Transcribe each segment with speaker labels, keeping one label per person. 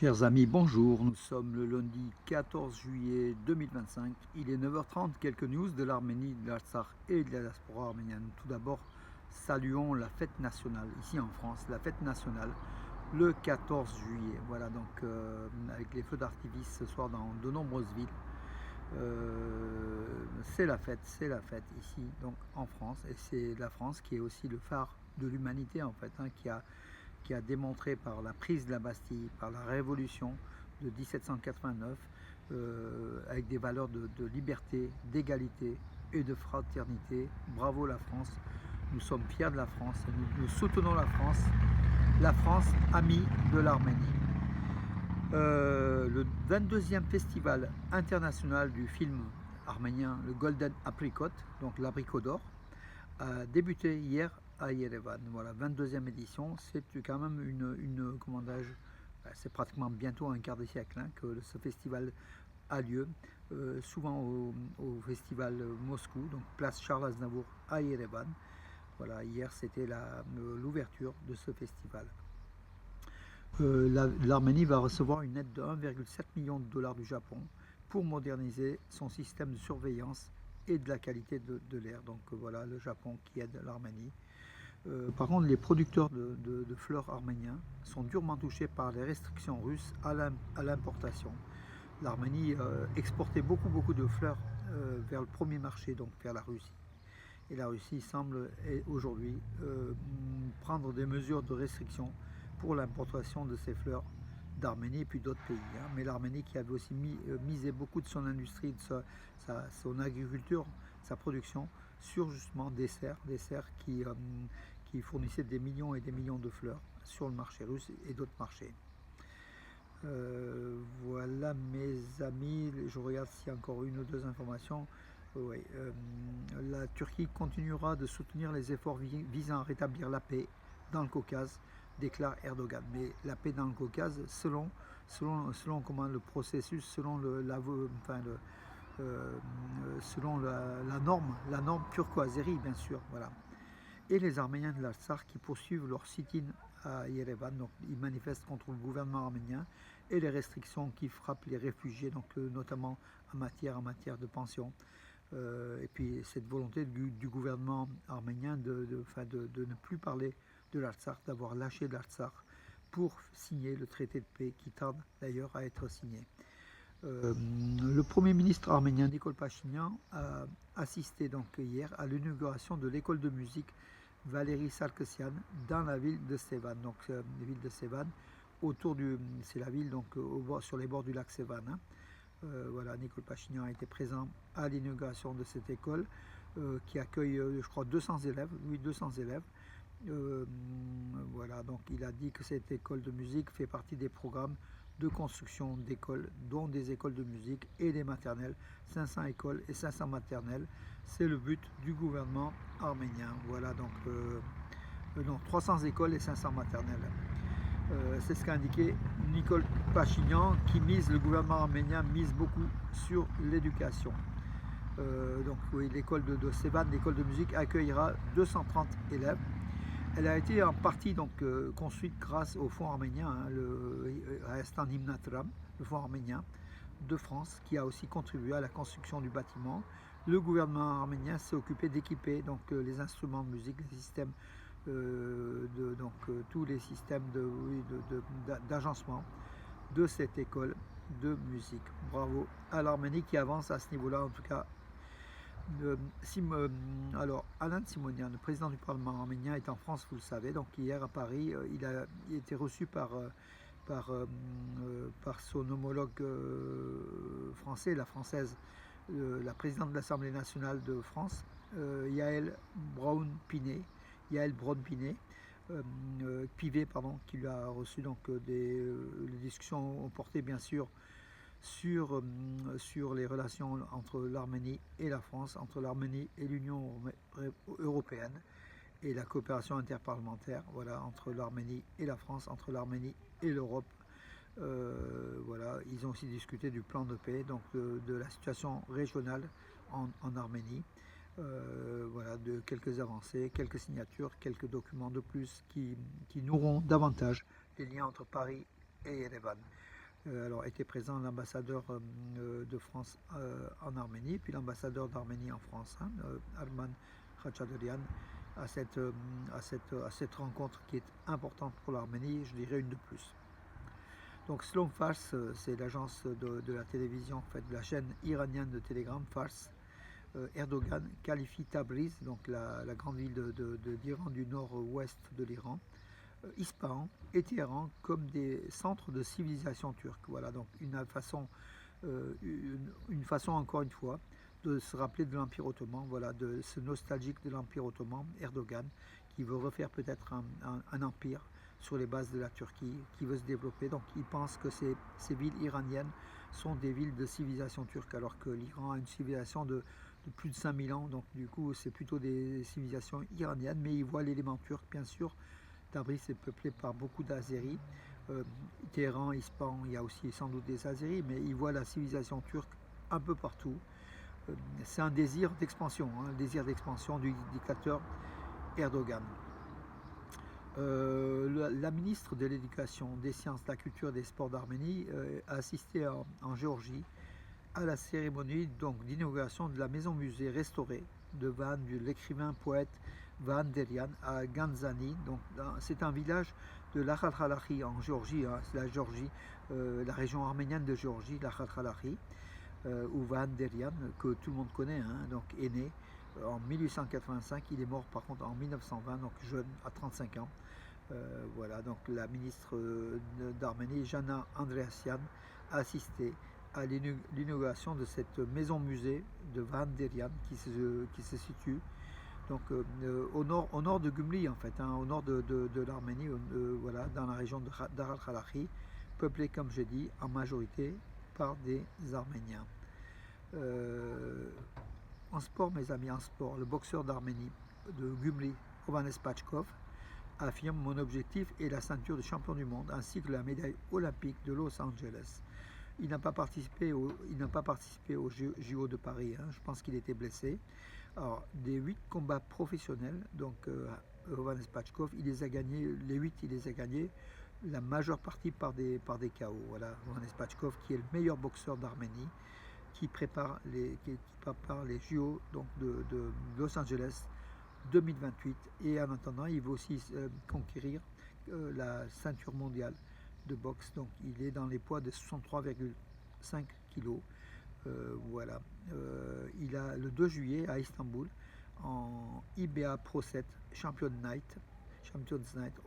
Speaker 1: Chers amis, bonjour. Nous sommes le lundi 14 juillet 2025. Il est 9h30. Quelques news de l'Arménie, de l'Artsakh et de la diaspora arménienne. Tout d'abord, saluons la fête nationale, ici en France, la fête nationale, le 14 juillet. Voilà, donc avec les feux d'artifice ce soir dans de nombreuses villes. C'est la fête ici, donc en France. Et c'est la France qui est aussi le phare de l'humanité, en fait, hein, qui a démontré par la prise de la Bastille, par la révolution de 1789, avec des valeurs de liberté, d'égalité et de fraternité. Bravo la France, nous sommes fiers de la France, nous soutenons la France amie de l'Arménie. Le 22e festival international du film arménien, le Golden Apricot, donc l'abricot d'or, a débuté hier à Yerevan. Voilà, 22e édition, c'est quand même c'est pratiquement bientôt un quart de siècle, hein, que ce festival a lieu, souvent au festival Moscou, donc place Charles Aznavour à Yerevan. Voilà, hier c'était l'ouverture de ce festival. L'Arménie va recevoir une aide de 1,7 million de dollars du Japon pour moderniser son système de surveillance et de la qualité de l'air. Donc voilà, le Japon qui aide l'Arménie. Par contre, les producteurs de fleurs arméniens sont durement touchés par les restrictions russes à l'importation. L'Arménie exportait beaucoup de fleurs vers le premier marché, donc vers la Russie. Et la Russie semble aujourd'hui prendre des mesures de restriction pour l'importation de ces fleurs d'Arménie et puis d'autres pays. Hein. Mais l'Arménie qui avait aussi misé beaucoup de son industrie, de son agriculture, sa production, sur justement des serres qui fournissaient des millions et des millions de fleurs sur le marché russe et d'autres marchés. Voilà mes amis, je regarde s'il y a encore une ou deux informations. Oui, la Turquie continuera de soutenir les efforts visant à rétablir la paix dans le Caucase, déclare Erdogan. Mais la paix dans le Caucase, selon comment le processus, selon la norme turco-azérie, bien sûr. Voilà. Et les Arméniens de l'Artsakh qui poursuivent leur sit-in à Yerevan, donc ils manifestent contre le gouvernement arménien et les restrictions qui frappent les réfugiés, donc notamment en matière de pension. Et puis cette volonté du gouvernement arménien de ne plus parler de l'Artsakh, d'avoir lâché l'Artsakh pour signer le traité de paix qui tarde d'ailleurs à être signé. Le Premier ministre arménien Nikol Pachinian a assisté donc hier à l'inauguration de l'école de musique Valérie Sarkisian dans la ville de Sevan. Donc la ville de Sevan, c'est la ville donc sur les bords du lac Sevan. Hein. Voilà, Nikol Pachinian a été présent à l'inauguration de cette école qui accueille, je crois, 200 élèves. Oui, 200 élèves. Voilà, donc il a dit que cette école de musique fait partie des programmes de construction d'écoles, dont des écoles de musique et des maternelles, 500 écoles et 500 maternelles. C'est le but du gouvernement arménien. Voilà, donc 300 écoles et 500 maternelles. C'est ce qu'a indiqué Nikol Pachinian, le gouvernement arménien mise beaucoup sur l'éducation. Donc oui, l'école de Sevan, l'école de musique, accueillera 230 élèves. Elle a été en partie donc construite grâce au fonds arménien, hein, le Restan Himnatram, le fonds arménien de France, qui a aussi contribué à la construction du bâtiment. Le gouvernement arménien s'est occupé d'équiper donc les instruments de musique, les systèmes tous les systèmes d'agencement de cette école de musique. Bravo à l'Arménie qui avance à ce niveau-là, en tout cas. Alors, Alan Simonian, le président du Parlement arménien, est en France, vous le savez. Donc hier à Paris, il a été reçu par son homologue français, la française, la présidente de l'Assemblée nationale de France, Yael Braun-Pivet, qui l'a reçu. Donc les discussions ont porté bien sûr sur les relations entre l'Arménie et la France, entre l'Arménie et l'Union européenne et la coopération interparlementaire, voilà, entre l'Arménie et la France, entre l'Arménie et l'Europe. Voilà, ils ont aussi discuté du plan de paix, donc de la situation régionale en Arménie. Voilà, de quelques avancées, quelques signatures, quelques documents de plus qui nourront davantage les liens entre Paris et Yerevan. Alors était présent l'ambassadeur de France en Arménie, puis l'ambassadeur d'Arménie en France, hein, Arman Khachaturian, à cette rencontre qui est importante pour l'Arménie, je dirais une de plus. Donc Sloan Fars, c'est l'agence de la télévision, en fait, de la chaîne iranienne de Telegram, Fars. Erdogan qualifie Tabriz, donc la grande ville d'Iran, du nord-ouest de l'Iran, Ispahan et Téhéran comme des centres de civilisation turque. Voilà, donc une façon encore une fois de se rappeler de l'Empire ottoman, voilà, de ce nostalgique de l'Empire ottoman, Erdogan, qui veut refaire peut-être un empire sur les bases de la Turquie, qui veut se développer. Donc il pense que ces villes iraniennes sont des villes de civilisation turque, alors que l'Iran a une civilisation de plus de 5000 ans, donc du coup c'est plutôt des civilisations iraniennes, mais il voit l'élément turc bien sûr. Tabriz est peuplé par beaucoup d'Azéris. Téhéran, Ispahan, il y a aussi sans doute des Azéris, mais il voit la civilisation turque un peu partout. C'est un désir d'expansion, hein, un désir d'expansion du dictateur Erdogan. La ministre de l'Éducation, des Sciences, de la Culture et des Sports d'Arménie a assisté en Géorgie à la cérémonie d'inauguration de la maison-musée restaurée de l'écrivain poète Van Derian à Ganzani. C'est un village de l'Akhalkhalahi en Géorgie, hein, c'est la Géorgie, la région arménienne de Géorgie, l'Akhalkhalahi, où Van Derian, que tout le monde connaît, hein, donc est né en 1885. Il est mort par contre en 1920, donc jeune, à 35 ans. Voilà, donc la ministre d'Arménie, Jana Andreasyan, a assisté à l'inauguration de cette maison-musée de Van Derian qui se situe donc, au nord de Gümli en fait, hein, au nord de l'Arménie, voilà, dans la région d'Akhalkhalahi, peuplée comme j'ai dit en majorité par des Arméniens. En sport mes amis, en sport, le boxeur d'Arménie de Gümli, Ovanes Pachkov, affirme: mon objectif est la ceinture de champion du monde ainsi que la médaille olympique de Los Angeles. Il n'a pas participé au JO de Paris, hein. Je pense qu'il était blessé. Alors, des 8 combats professionnels, donc Ovanes Pachkov, il les a gagnés, les 8 il les a gagnés, la majeure partie par des KO. Voilà, Ovanes Pachkov qui est le meilleur boxeur d'Arménie, qui prépare les JO donc de Los Angeles 2028, et en attendant il veut aussi conquérir la ceinture mondiale de boxe. Donc il est dans les poids de 63,5 kg. Voilà. Il a le 2 juillet à Istanbul en IBA Pro 7 Champions Night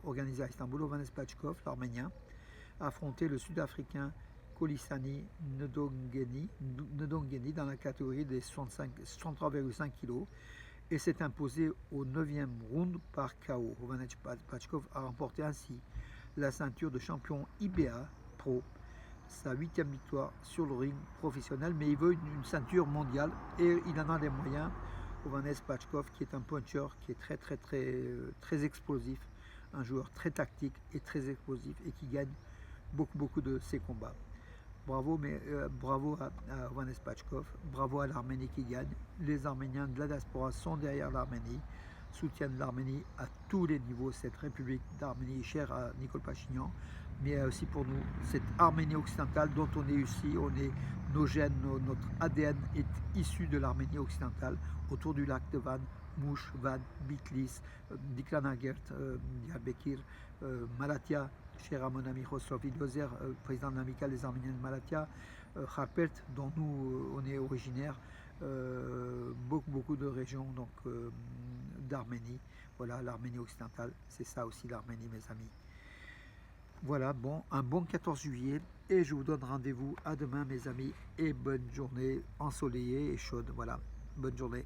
Speaker 1: organisé à Istanbul. Ovanes Pachkov, l'Arménien, a affronté le Sud-Africain Kolisani Ndongeni dans la catégorie des 63,5 kg et s'est imposé au 9e round par KO. Ovanes Pachkov a remporté ainsi la ceinture de champion IBA Pro, sa 8e victoire sur le ring professionnel, mais il veut une ceinture mondiale et il en a les moyens. Ovanes Pachkov, qui est un puncher qui est très explosif, un joueur très tactique et très explosif et qui gagne beaucoup de ses combats. Bravo, bravo à Ovanes Pachkov, bravo à l'Arménie qui gagne. Les Arméniens de la diaspora sont derrière l'Arménie, soutiennent l'Arménie à tous les niveaux, cette République d'Arménie chère à Nicole Pachinian, mais aussi pour nous, cette Arménie occidentale dont on est ici, nos gènes, notre ADN est issu de l'Arménie occidentale, autour du lac de Van, Mouche, Van, Bitlis, Diklanagert, Diyarbakir, Malatya, cher à mon ami Khosrow Ildozer, président de l'amicale des Arméniens de Malatya, Kharpert, dont nous on est originaire, beaucoup de régions donc d'Arménie. Voilà, l'Arménie occidentale, c'est ça aussi l'Arménie, mes amis. Voilà, bon, un bon 14 juillet et je vous donne rendez-vous à demain, mes amis, et bonne journée ensoleillée et chaude. Voilà, bonne journée.